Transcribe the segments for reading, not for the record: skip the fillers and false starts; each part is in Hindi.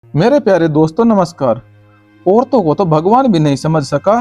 मेरे प्यारे दोस्तों नमस्कार। औरतों को तो भगवान भी नहीं समझ सका।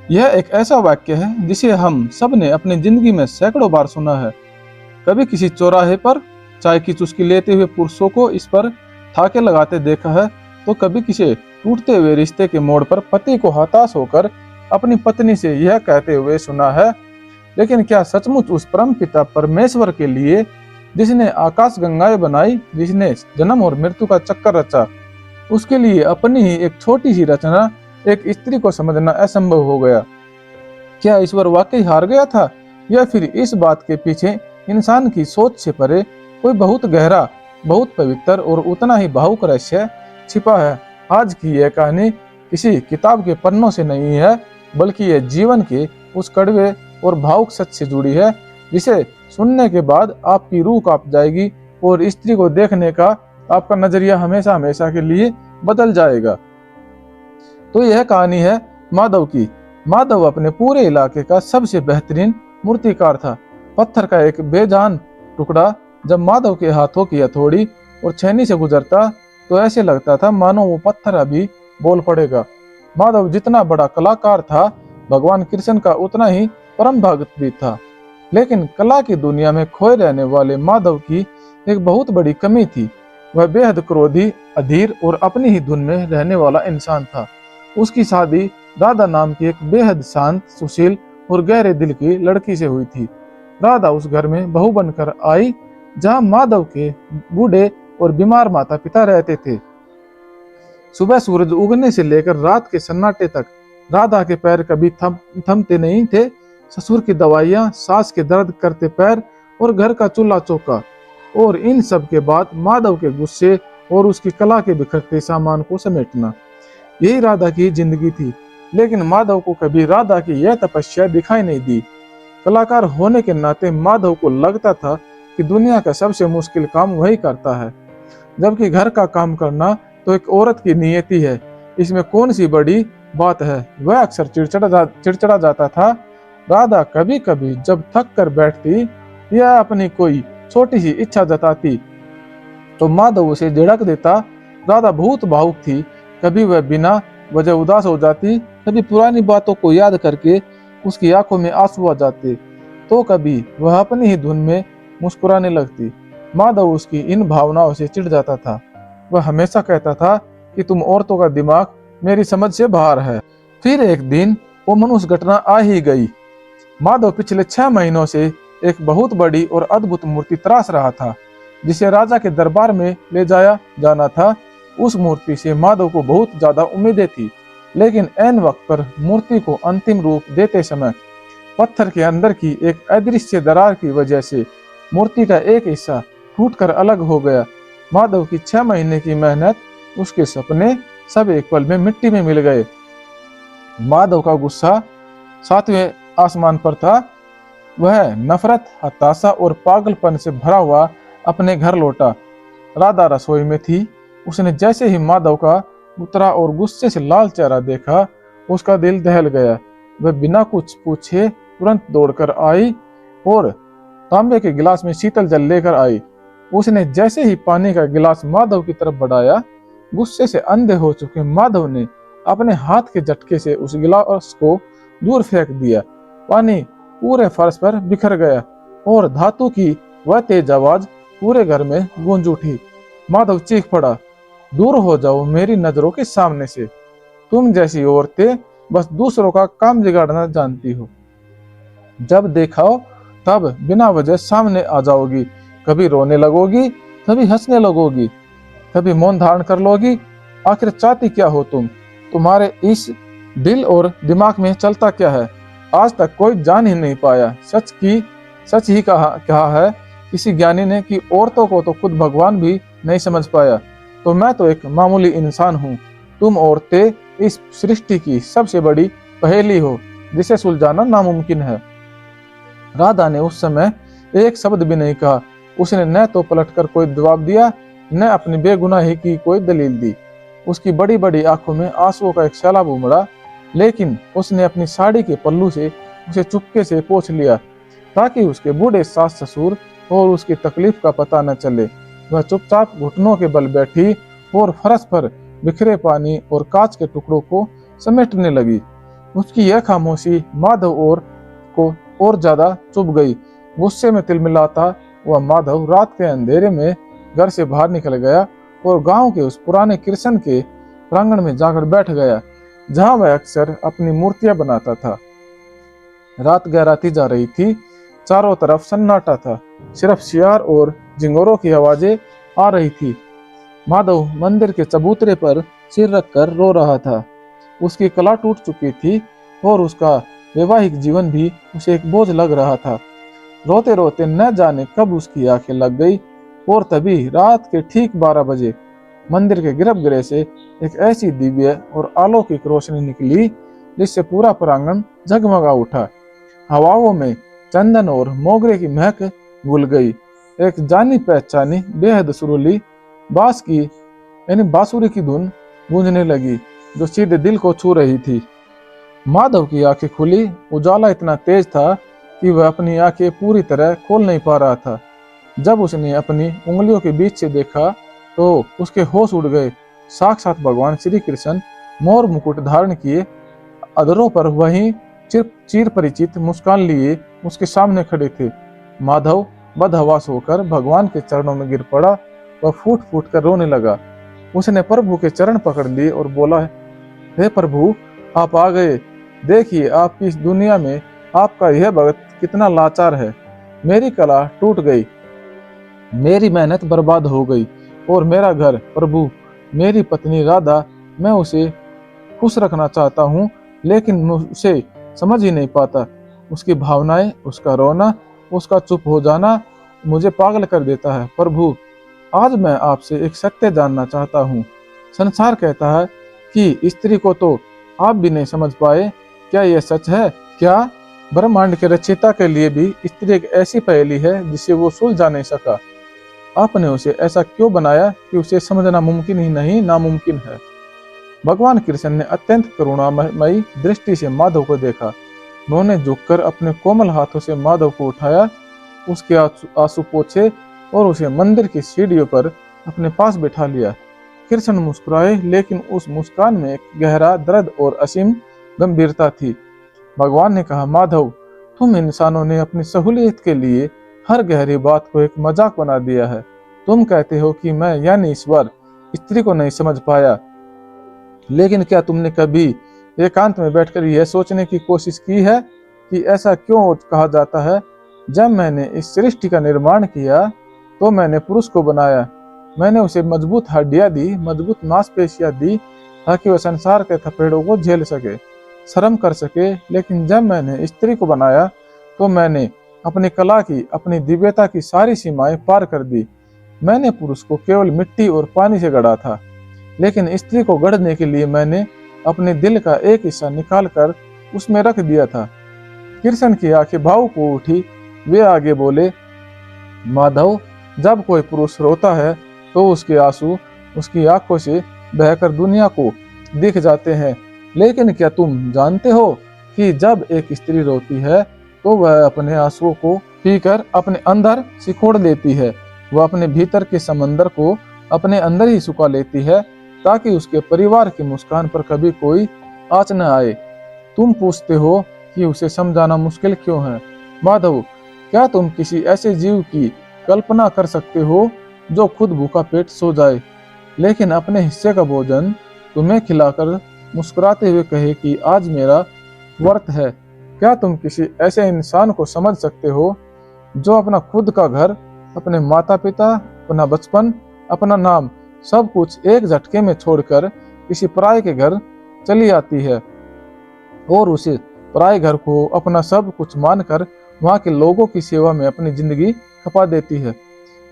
यह एक ऐसा वाक्य है जिसे हम सब ने अपनी जिंदगी में सैकड़ों बार सुना है। कभी किसी चौराहे पर चाय की चुस्की लेते हुए पुरुषों को इस पर ठाके लगाते देखा है, तो कभी किसी टूटते हुए रिश्ते के मोड़ पर पति को हताश होकर अपनी पत्नी से यह कहते हुए सुना है। लेकिन क्या सचमुच उस परम पिता परमेश्वर के लिए, जिसने आकाश गंगाएं बनाई, जिसने जन्म और मृत्यु का चक्कर रचा, उसके लिए अपनी ही एक छोटी सी रचना, एक स्त्री को समझना असंभव हो गया? क्या ईश्वर वाकई हार गया था, या फिर इस बात के पीछे इंसान की सोच से परे कोई बहुत गहरा, बहुत पवित्र और उतना ही भावुक रहस्य छिपा है? आज की यह कहानी किसी किताब के पन्नों से नहीं है, बल्कि यह जीवन के उस कड़वे और भावुक सच से जुड़ी है, जिसे सुनने के बाद आपकी रूह कांप जाएगी और स्त्री को देखने का आपका नजरिया हमेशा हमेशा के लिए बदल जाएगा। तो यह कहानी है माधव की। माधव अपने पूरे इलाके का सबसे बेहतरीन मूर्तिकार था। पत्थर का एक बेजान टुकड़ा जब माधव के हाथों की हथौड़ी और छेनी से गुजरता तो ऐसे लगता था मानो वो पत्थर अभी बोल पड़ेगा। माधव जितना बड़ा कलाकार था, भगवान कृष्ण का उतना ही परम भक्त भी था। लेकिन कला की दुनिया में खोए रहने वाले माधव की एक बहुत बड़ी कमी थी। वह बेहद क्रोधी, अधीर और अपनी ही धुन में रहने वाला इंसान था। उसकी शादी राधा नाम की एक बेहद शांत, सुशील और गहरे दिल की लड़की से हुई थी। राधा उस घर में बहू बनकर आई जहां माधव के बूढ़े और बीमार माता पिता रहते थे। सुबह सूरज उगने से लेकर रात के सन्नाटे तक राधा के पैर कभी थमते नहीं थे। ससुर की दवाइयां, सास के दर्द करते पैर और घर का चूल्हा चौका, और इन सब के बाद माधव के गुस्से और उसकी कला के बिखरते सामान को समेटना, यही राधा की जिंदगी थी। लेकिन माधव को कभी राधा की यह तपस्या दिखाई नहीं दी। कलाकार होने के नाते माधव को लगता था कि दुनिया का सबसे मुश्किल काम वही करता है, जबकि घर का काम करना तो एक औरत की नियति है, इसमें कौन सी बड़ी बात है। वह अक्सर चिड़चिड़ा जाता था। राधा कभी कभी जब थक कर बैठती या अपनी कोई छोटी सी इच्छा जताती तो माधव उसे झिड़क देता। राधा बहुत भावुक थी। कभी वह बिना वजह उदास हो जाती, कभी पुरानी बातों को याद करके उसकी आंखों में आंसू आ जाते, तो कभी वह अपनी ही धुन में मुस्कुराने लगती। माधव उसकी इन भावनाओं से चिढ़ जाता था। वह हमेशा कहता था कि तुम औरतों का दिमाग मेरी समझ से बाहर है। फिर एक दिन वो मनुष्य घटना आ ही गई। माधव पिछले 6 महीनों से एक बहुत बड़ी और अद्भुत मूर्ति तराश रहा था, जिसे राजा के दरबार में ले जाया जाना था। उस मूर्ति से माधव को बहुत ज्यादा उम्मीदें थी, लेकिन ऐन वक्त पर मूर्ति को अंतिम रूप देते समय पत्थर के अंदर की एक अदृश्य दरार की वजह से मूर्ति का एक हिस्सा टूटकर अलग हो गया। माधव की 6 महीने की मेहनत, उसके सपने सब एक पल में मिट्टी में मिल गए। माधव का गुस्सा 7वें आसमान पर था। वह नफरत, हताशा और पागलपन से भरा हुआ अपने घर लौटा। राधा रसोई में थी। उसने जैसे ही माधव का उतरा और गुस्से से लाल चेहरा देखा, उसका दिल दहल गया। वह बिना कुछ पूछे तुरंत दौड़कर आई और तांबे के गिलास में शीतल जल लेकर आई। उसने जैसे ही पानी का गिलास माधव की तरफ बढ़ाया, गुस्से से अंधे हो चुके माधव ने अपने हाथ के झटके से उस गिलास को दूर फेंक दिया। पानी पूरे फर्श पर बिखर गया और धातु की वह तेज आवाज पूरे घर में गूंज उठी। माधव चीख पड़ा, दूर हो जाओ मेरी नजरों के सामने से। तुम जैसी औरतें बस दूसरों का काम बिगाड़ना जानती हो। जब देखाओ तब बिना वजह सामने आ जाओगी। कभी रोने लगोगी, कभी हंसने लगोगी, कभी मौन धारण कर लोगी। आखिर चाहती क्या हो तुम? तुम्हारे इस दिल और दिमाग में चलता क्या है? आज तक कोई जान ही नहीं पाया। सच ही कहा है किसी ज्ञानी ने कि औरतों को तो खुद भगवान भी नहीं समझ पाया। तो मैं तो एक मामूली इंसान हूँ। तुम औरतें इस सृष्टि की सबसे बड़ी पहेली हो, जिसे सुलझाना नामुमकिन है। राधा ने उस समय एक शब्द भी नहीं कहा। उसने न तो पलटकर कोई जवाब दिया, न अपनी बेगुनाही की कोई दलील दी। उसकी बड़ी बड़ी आंखों में आंसुओं का एक सैलाब उमड़ा, लेकिन उसने अपनी साड़ी के पल्लू से उसे चुपके से पोंछ लिया, ताकि उसके बूढ़े सास ससुर और उसकी तकलीफ का पता न चले। वह चुपचाप घुटनों के बल बैठी और फर्श पर बिखरे पानी और कांच के टुकड़ों को समेटने लगी। उसकी यह खामोशी माधव को और ज्यादा चुभ गई। गुस्से में तिलमिलाता वह माधव रात के अंधेरे में घर से बाहर निकल गया और गांव के उस पुराने कृष्ण के प्रांगण में जाकर बैठ गया, जहां वह अक्सर अपनी मूर्तियां बनाता था। रात गहराती जा रही थी, चारों तरफ सन्नाटा था, सिर्फ शियार और झिंगोरों की आवाजें आ रही थी। माधव मंदिर के चबूतरे पर सिर रखकर रो रहा था। उसकी कला टूट चुकी थी और उसका वैवाहिक जीवन भी उसे एक बोझ लग रहा था। रोते रोते न जाने कब उसकी आंखें लग गई और तभी रात के ठीक 12 बजे मंदिर के गर्भगृह से एक ऐसी दिव्य और अलौकिक रोशनी निकली जिससे पूरा प्रांगण जगमगा उठा। हवाओं में चंदन और मोगरे की महक घुल गई। एक जानी पहचानी बेहद सुरीली बांस की यानी बांसुरी की धुन गूंजने लगी जो सीधे दिल को छू रही थी। माधव की आंखें खुली। उजाला इतना तेज था कि वह अपनी आंखें पूरी तरह खोल नहीं पा रहा था। जब उसने अपनी उंगलियों के बीच से देखा तो उसके होश उड़ गए। साक्षात भगवान श्री कृष्ण मोर मुकुट धारण किए, अधरों पर वहीं चीर परिचित मुस्कान लिए उसके सामने खड़े थे। माधव बदहवास होकर भगवान के चरणों में गिर पड़ा। वह फूट फूट कर रोने लगा। उसने प्रभु के चरण पकड़ लिए और बोला, हे प्रभु, आप आ गए। देखिए, आपकी इस दुनिया में आपका यह भक्त कितना लाचार है। मेरी कला टूट गई, मेरी मेहनत बर्बाद हो गई और मेरा घर, प्रभु, मेरी पत्नी राधा, मैं उसे खुश रखना चाहता हूँ लेकिन उसे समझ ही नहीं पाता। उसकी भावनाएं, उसका रोना, उसका चुप हो जाना मुझे पागल कर देता है। प्रभु, आज मैं आपसे एक सत्य जानना चाहता हूँ। संसार कहता है कि स्त्री को तो आप भी नहीं समझ पाए। क्या यह सच है? क्या ब्रह्मांड के रचयिता के लिए भी स्त्री एक ऐसी पहेली है जिसे वो सुलझा नहीं सका? आपने उसे ऐसा क्यों बनाया कि उसे समझना मुमकिन ही नहीं, नामुमकिन है? भगवान कृष्ण ने अत्यंत करुणामयी दृष्टि से माधव को देखा। उन्होंने झुककर अपने कोमल हाथों से माधव को उठाया, उसके आंसू पोंछे और उसे मंदिर की सीढ़ियों पर अपने पास बिठा लिया। कृष्ण मुस्कुराए, लेकिन उस मुस्कान में एक गहरा दर्द और असीम गंभीरता थी। भगवान ने कहा, माधव, तुम इंसानों ने अपनी सहूलियत के लिए हर गहरी बात को एक मजाक बना दिया है। तुम कहते हो कि मैं यानी ईश्वर स्त्री को नहीं समझ पाया, लेकिन क्या तुमने कभी एकांत में बैठकर यह सोचने की कोशिश की है कि ऐसा क्यों कहा जाता है? जब मैंने इस सृष्टि का निर्माण किया तो मैंने पुरुष को बनाया। मैंने उसे मजबूत हड्डियां दी, मजबूत मांसपेशियां दी ताकि वह संसार के थपेड़ों को झेल सके, शर्म कर सके। लेकिन जब मैंने स्त्री को बनाया तो मैंने अपनी कला की, अपनी दिव्यता की सारी सीमाएं पार कर दी। मैंने पुरुष को केवल मिट्टी और पानी से गढ़ा था, लेकिन स्त्री को गढ़ने के लिए मैंने अपने दिल का एक हिस्सा निकाल कर उसमें रख दिया था। कृष्ण की आंखें भावुक हो उठी। वे आगे बोले, माधव, जब कोई पुरुष रोता है तो उसके आंसू उसकी आंखों से बहकर दुनिया को दिख जाते हैं, लेकिन क्या तुम जानते हो कि जब एक स्त्री रोती है तो वह अपने आंसुओं को पीकर अपने अंदर सिकोड़ लेती है। वह अपने भीतर के समंदर को अपने अंदर ही सुखा लेती है ताकि उसके परिवार की मुस्कान पर कभी कोई आँच न आए। तुम पूछते हो कि उसे समझाना मुश्किल क्यों है? माधव, क्या तुम किसी ऐसे जीव की कल्पना कर सकते हो जो खुद भूखा पेट सो जाए, लेकिन अपने हिस्से का भोजन तुम्हें खिलाकर मुस्कुराते हुए कहे कि आज मेरा व्रत है? क्या तुम किसी ऐसे इंसान को समझ सकते हो जो अपना खुद का घर, अपने माता पिता, अपना बचपन, अपना नाम, सब कुछ एक झटके में छोड़कर किसी पराये के घर चली आती है और उसे पराये घर को अपना सब कुछ मानकर वहां के लोगों की सेवा में अपनी जिंदगी खपा देती है?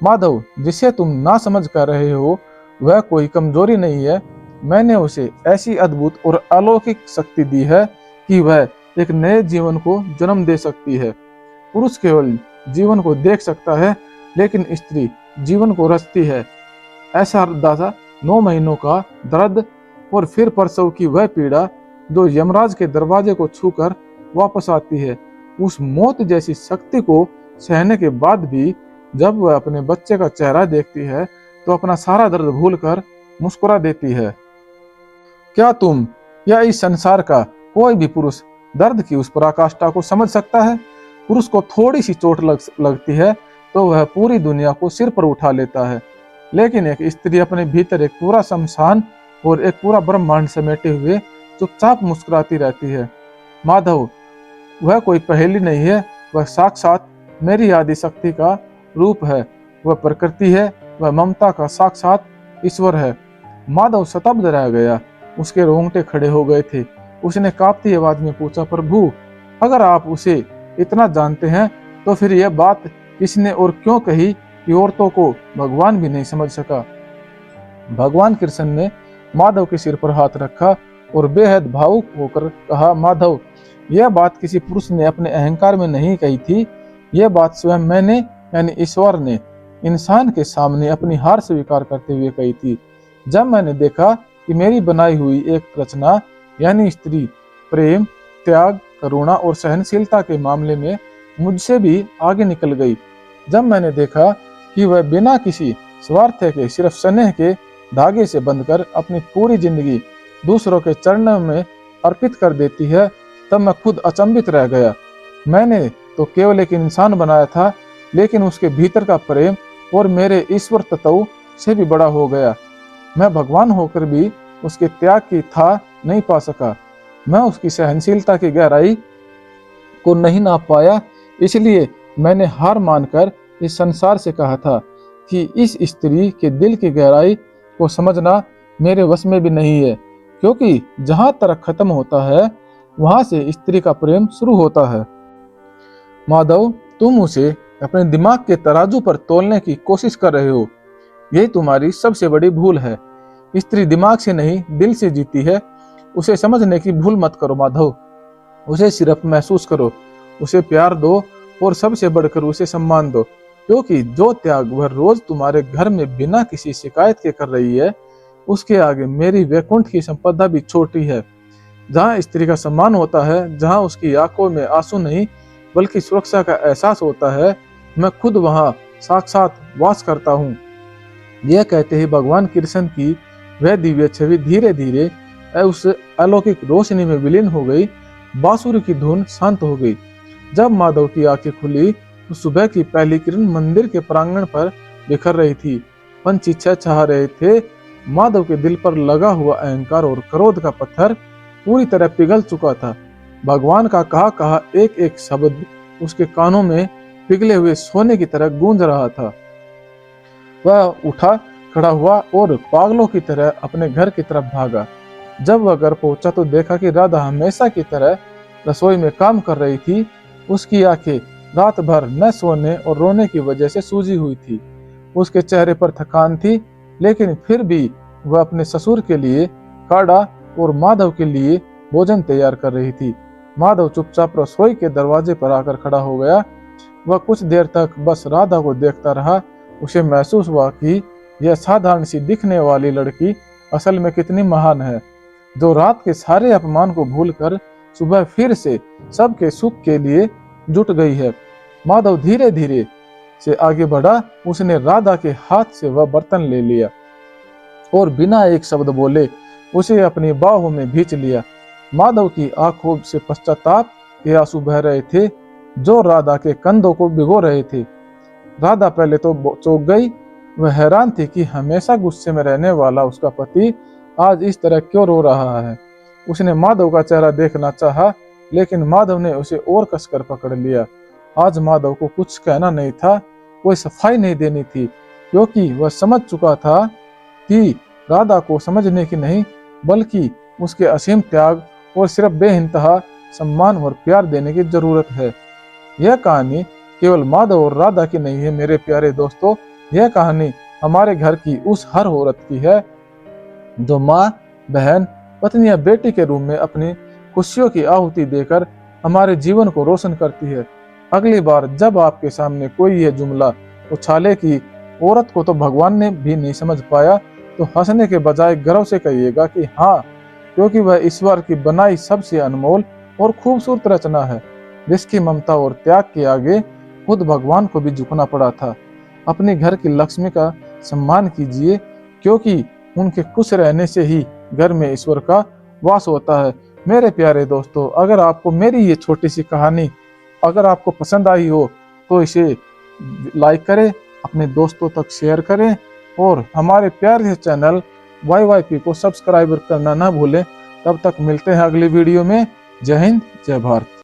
माधव, जिसे तुम ना समझ कर रहे हो वह कोई कमजोरी नहीं है। मैंने उसे ऐसी अद्भुत और अलौकिक शक्ति दी है कि वह एक नए जीवन को जन्म दे सकती है। पुरुष केवल जीवन को देख सकता है, लेकिन स्त्री जीवन को रचती है। ऐसा दासा 9 महीनों का दर्द और फिर प्रसव की वह पीड़ा जो यमराज के दरवाजे को छूकर वापस आती है। उस मौत जैसी शक्ति को सहने के बाद भी जब वह अपने बच्चे का चेहरा देखती है तो अपना सारा दर्द भूलकर मुस्कुरा देती है। क्या तुम या इस संसार का कोई भी पुरुष दर्द की उस पराकाष्ठा को समझ सकता है? पुरुष को थोड़ी सी चोट लगती है तो वह पूरी दुनिया को सिर पर उठा लेता है, लेकिन एक स्त्री अपने भीतर एक पूरा शमशान और एक पूरा ब्रह्मांड समेटे हुए चुपचाप मुस्कुराती रहती है। माधव, वह कोई पहेली नहीं है, वह साक्षात मेरी आदि शक्ति का रूप है। वह प्रकृति है, वह ममता का साक्षात ईश्वर है। माधव स्तब्ध रह गया, उसके रोंगटे खड़े हो गए थे। उसने कांपती आवाज में पूछा, प्रभु, अगर आप उसे इतना जानते हैं तो फिर यह बात किसने और क्यों कही कि औरतों को भगवान भी नहीं समझ सका? भगवान कृष्ण ने माधव के सिर पर हाथ रखा और बेहद भावुक होकर कहा, माधव, यह बात किसी पुरुष ने अपने अहंकार में नहीं कही थी। यह बात स्वयं मैंने यानी ईश्वर ने इंसान के सामने अपनी हार स्वीकार करते हुए कही थी। जब मैंने देखा कि मेरी बनाई हुई एक रचना यानी स्त्री प्रेम, त्याग, करुणा और सहनशीलता के मामले में मुझसे भी आगे निकल गई, जब मैंने देखा कि वह बिना किसी स्वार्थ के सिर्फ स्नेह के धागे से बंधकर अपनी पूरी जिंदगी दूसरों के चरणों में अर्पित कर देती है, तब मैं खुद अचंभित रह गया। मैंने तो केवल एक इंसान बनाया था, लेकिन उसके भीतर का प्रेम और मेरे ईश्वर तत्व से भी बड़ा हो गया। मैं भगवान होकर भी उसके त्याग की था नहीं पा सका। मैं उसकी सहनशीलता की गहराई को नहीं नाप पाया। इसलिए मैंने हार मानकर इस संसार से कहा था कि इस स्त्री के दिल की गहराई को समझना मेरे वश में भी नहीं है, क्योंकि जहां तरक खत्म होता है वहां से स्त्री का प्रेम शुरू होता है। माधव, तुम उसे अपने दिमाग के तराजू पर तोलने की कोशिश कर रहे हो। यही तुम्हारी सबसे बड़ी भूल है। स्त्री दिमाग से नहीं, दिल से जीती है। उसे समझने की भूल मत करो माधव। उसे सिर्फ महसूस करो, उसे प्यार दो और सबसे बढ़कर उसे सम्मान दो, क्योंकि जो त्याग वह रोज तुम्हारे घर में बिना किसी शिकायत के कर रही है, उसके आगे मेरी वैकुंठ की संपदा भी छोटी है। जहाँ स्त्री का सम्मान होता है, जहाँ उसकी आंखों में आंसू नहीं बल्कि सुरक्षा का एहसास होता है, मैं खुद वहाँ साक्षात वास करता हूँ। यह कहते ही भगवान कृष्ण की वह दिव्य छवि धीरे धीरे उस अलौकिक रोशनी में विलीन हो गई। बांसुरी की धुन शांत हो गई। जब माधव की आंखें खुली तो सुबह की पहली किरण मंदिर के प्रांगण पर बिखर रही थी। पंछी चहचहा रहे थे। माधव के दिल पर लगा हुआ अहंकार और क्रोध का पत्थर पूरी तरह पिघल चुका था। भगवान का कहा एक एक शब्द उसके कानों में पिघले हुए सोने की तरह गूंज रहा था। वह उठा, खड़ा हुआ और पागलों की तरह अपने घर की तरफ भागा। जब वह घर पहुंचा तो देखा कि राधा हमेशा की तरह रसोई में काम कर रही थी। उसकी आंखें रात भर न सोने और रोने की वजह से सूजी हुई थी। उसके चेहरे पर थकान थी, लेकिन फिर भी वह अपने ससुर के लिए काढ़ा और माधव के लिए भोजन तैयार कर रही थी। माधव चुपचाप रसोई के दरवाजे पर आकर खड़ा हो गया। वह कुछ देर तक बस राधा को देखता रहा। उसे महसूस हुआ कि यह साधारण सी दिखने वाली लड़की असल में कितनी महान है, जो रात के सारे अपमान को भूलकर सुबह फिर से सबके सुख के लिए जुट गई है। माधव धीरे धीरे से आगे बढ़ा। उसने राधा के हाथ से वह बर्तन ले लिया और बिना एक शब्द बोले उसे अपनी बाहों में भींच लिया। माधव की आंखों से पश्चाताप के आंसू बह रहे थे, जो राधा के कंधों को भिगो रहे थे। राधा पहले तो चौंक गई। वह हैरान थी कि हमेशा गुस्से में रहने वाला उसका पति आज इस तरह क्यों रो रहा है। उसने माधव का चेहरा देखना चाहा, लेकिन माधव ने उसे और कसकर पकड़ लिया। आज माधव को कुछ कहना नहीं था, कोई सफाई नहीं देनी थी, क्योंकि वह समझ चुका था कि राधा को समझने की नहीं बल्कि उसके असीम त्याग और सिर्फ बेइंतहा सम्मान और प्यार देने की जरूरत है। यह कहानी केवल माधव और राधा की नहीं है मेरे प्यारे दोस्तों। यह कहानी हमारे घर की उस हर औरत की है जो माँ, बहन, पत्नी या बेटी के रूप में अपनी खुशियों की आहुति देकर हमारे जीवन को रोशन करती है। अगली बार जब आपके सामने कोई यह जुमला उछाले कि औरत को तो भगवान ने भी नहीं समझ पाया, तो हंसने के बजाय गर्व से कहिएगा कि हाँ, क्योंकि वह ईश्वर की बनाई सबसे अनमोल और खूबसूरत रचना है, जिसकी ममता और त्याग के आगे खुद भगवान को भी झुकना पड़ा था। अपने घर की लक्ष्मी का सम्मान कीजिए, क्योंकि उनके खुश रहने से ही घर में ईश्वर का वास होता है। मेरे प्यारे दोस्तों, अगर आपको मेरी ये छोटी सी कहानी अगर आपको पसंद आई हो तो इसे लाइक करें, अपने दोस्तों तक शेयर करें और हमारे प्यारे से चैनल YYP को सब्सक्राइब करना ना भूलें। तब तक मिलते हैं अगली वीडियो में। जय हिंद, जय भारत।